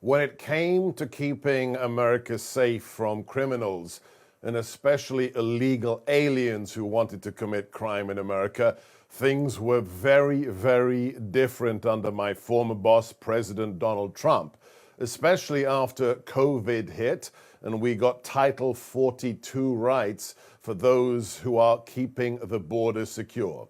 when it came to keeping America safe from criminals, and especially illegal aliens who wanted to commit crime in America, things were very, very different under my former boss, President Donald Trump, especially after COVID hit and we got Title 42 rights for those who are keeping the border secure.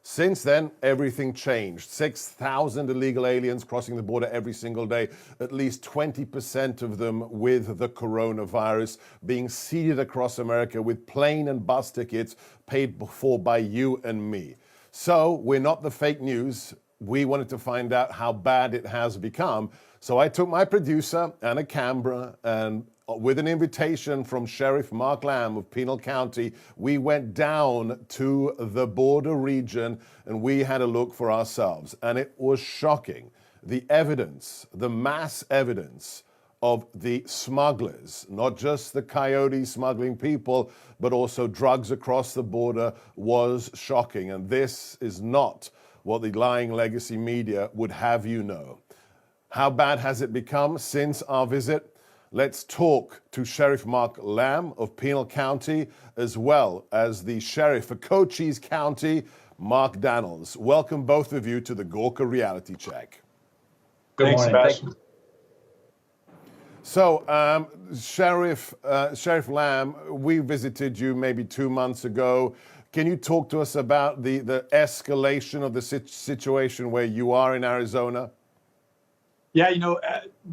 Since then, everything changed. 6,000 illegal aliens crossing the border every single day, at least 20% of them with the coronavirus, being seeded across America with plane and bus tickets paid for by you and me. So we're not the fake news. We wanted to find out how bad it has become. So I took my producer and a camera, and with an invitation from Sheriff Mark Lamb of Pinal County, we went down to the border region and we had a look for ourselves. And it was shocking. The evidence, the mass evidence of the smugglers, not just the coyotes smuggling people, but also drugs across the border, was shocking. And this is not what the lying legacy media would have you know. How bad has it become since our visit? Let's talk to Sheriff Mark Lamb of Pinal County, as well as the Sheriff for Cochise County, Mark Dannels. Welcome both of you to the Gorka Reality Check. Good morning, Sebastian. So, Sheriff Lamb, we visited you maybe 2 months ago. Can you talk to us about the escalation of the situation where you are in Arizona? Yeah,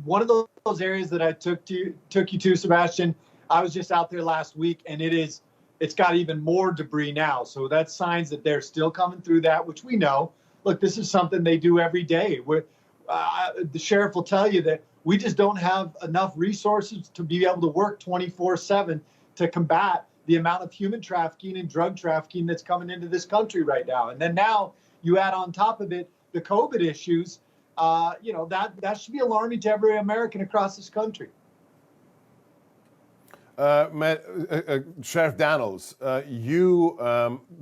one of those areas that I took you to, Sebastian, I was just out there last week, and it's got even more debris now. So that's signs that they're still coming through that, which we know. Look, this is something they do every day. The sheriff will tell you that we just don't have enough resources to be able to work 24/7 to combat the amount of human trafficking and drug trafficking that's coming into this country right now. And then now you add on top of it the COVID issues. That should be alarming to every American across this country. Sheriff Dannels, you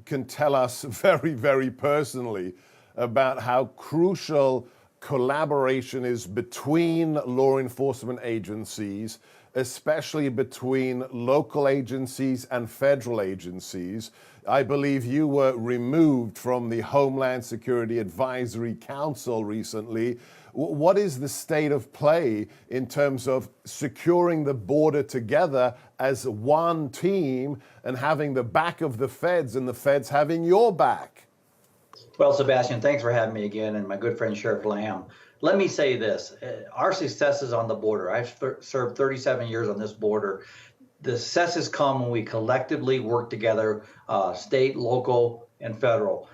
can tell us very, very personally about how crucial collaboration is between law enforcement agencies, especially between local agencies and federal agencies. I believe you were removed from the Homeland Security Advisory Council recently. What is the state of play in terms of securing the border together as one team and having the back of the feds and the feds having your back? Well, Sebastian, thanks for having me again, and my good friend Sheriff Lamb. Let me say this, our successes on the border, I've served 37 years on this border. The successes come when we collectively work together, state, local, and federal.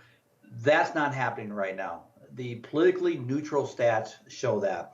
That's not happening right now. The politically neutral stats show that.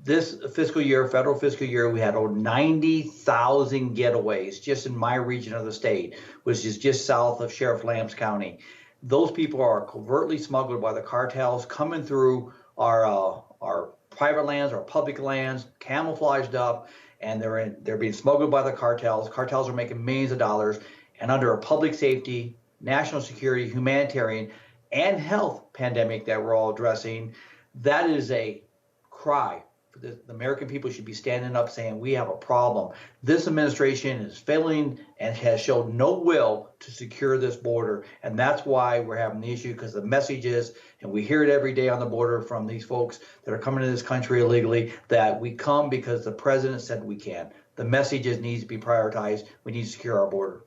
This fiscal year, federal fiscal year, we had over 90,000 getaways just in my region of the state, which is just south of Sheriff Lamb's County. Those people are covertly smuggled by the cartels coming through our private lands, our public lands, camouflaged up, and they're being smuggled by the cartels. Cartels are making millions of dollars, and under a public safety, national security, humanitarian, and health pandemic that we're all addressing, that is a cry. The American people should be standing up saying we have a problem. This administration is failing and has shown no will to secure this border. And that's why we're having the issue, because the message is, and we hear it every day on the border from these folks that are coming to this country illegally, that we come because the president said we can. The messages needs to be prioritized. We need to secure our border.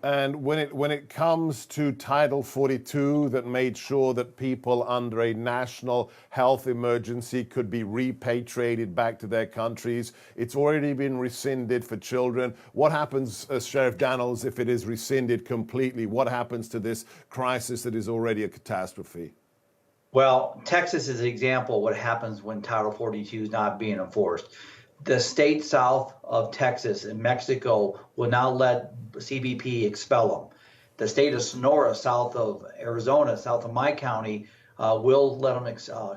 And when it comes to Title 42 that made sure that people under a national health emergency could be repatriated back to their countries, it's already been rescinded for children. What happens, Sheriff Dannels, if it is rescinded completely? What happens to this crisis that is already a catastrophe? Well, Texas is an example of what happens when Title 42 is not being enforced. The state south of Texas and Mexico will now let CBP expel them. The state of Sonora, south of Arizona, south of my county, will let them expel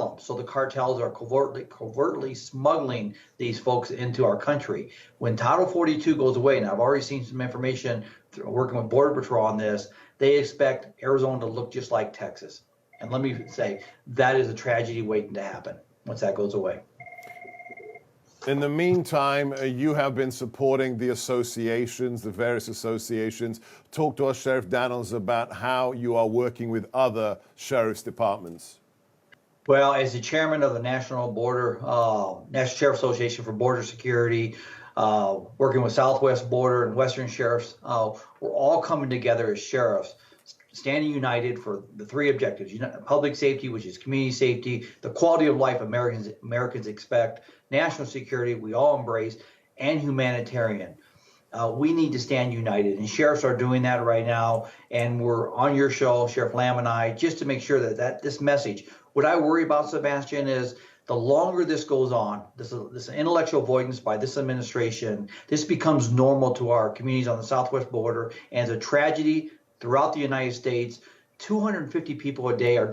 them. So the cartels are covertly smuggling these folks into our country. When Title 42 goes away, and I've already seen some information working with Border Patrol on this, they expect Arizona to look just like Texas. And let me say, that is a tragedy waiting to happen. once that goes away. In the meantime, you have been supporting the associations, the various associations. Talk to us, Sheriff Dannels, about how you are working with other sheriff's departments. Well, as the chairman of the National Sheriff Association for Border Security, working with Southwest Border and Western Sheriffs, we're all coming together as sheriffs, standing united for the three objectives: public safety, which is community safety, the quality of life Americans expect, national security we all embrace, and humanitarian. We need to stand united, and sheriffs are doing that right now. And we're on your show, Sheriff Lamb and I, just to make sure that this message. What I worry about, Sebastian, is the longer this goes on, this intellectual avoidance by this administration, this becomes normal to our communities on the southwest border, and it's a tragedy throughout the United States. 250 people a day are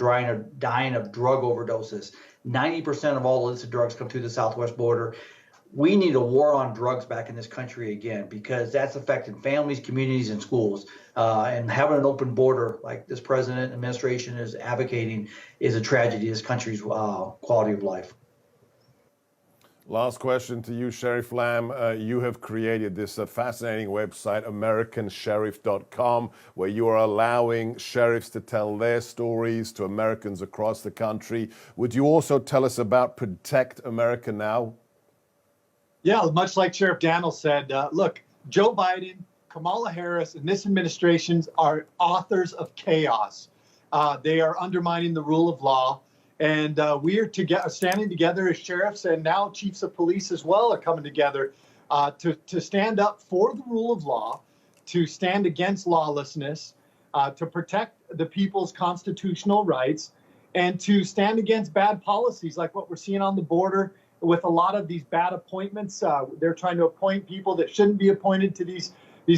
dying of drug overdoses. 90% of all illicit drugs come through the southwest border. We need a war on drugs back in this country again, because that's affecting families, communities, and schools. And having an open border like this president and administration is advocating is a tragedy to this country's quality of life. Last question to you, Sheriff Lamb. You have created this fascinating website, AmericanSheriff.com, where you are allowing sheriffs to tell their stories to Americans across the country. Would you also tell us about Protect America Now? Yeah, much like Sheriff Dannels said, look, Joe Biden, Kamala Harris, and this administration are authors of chaos. They are undermining the rule of law. And we are standing together as sheriffs, and now chiefs of police as well are coming together to stand up for the rule of law, to stand against lawlessness, to protect the people's constitutional rights, and to stand against bad policies like what we're seeing on the border with a lot of these bad appointments. They're trying to appoint people that shouldn't be appointed to these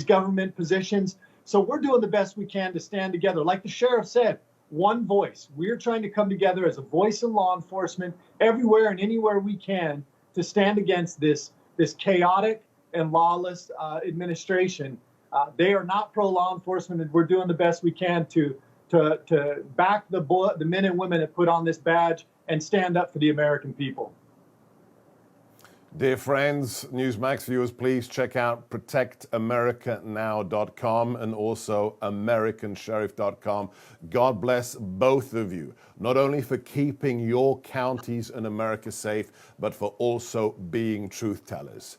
government positions. So we're doing the best we can to stand together. Like the sheriff said, one voice. We're trying to come together as a voice in law enforcement everywhere and anywhere we can to stand against this chaotic and lawless administration. They are not pro-law enforcement, and we're doing the best we can to back the men and women that put on this badge and stand up for the American people. Dear friends, Newsmax viewers, please check out protectamericanow.com and also americansheriff.com. God bless both of you, not only for keeping your counties and America safe, but for also being truth tellers.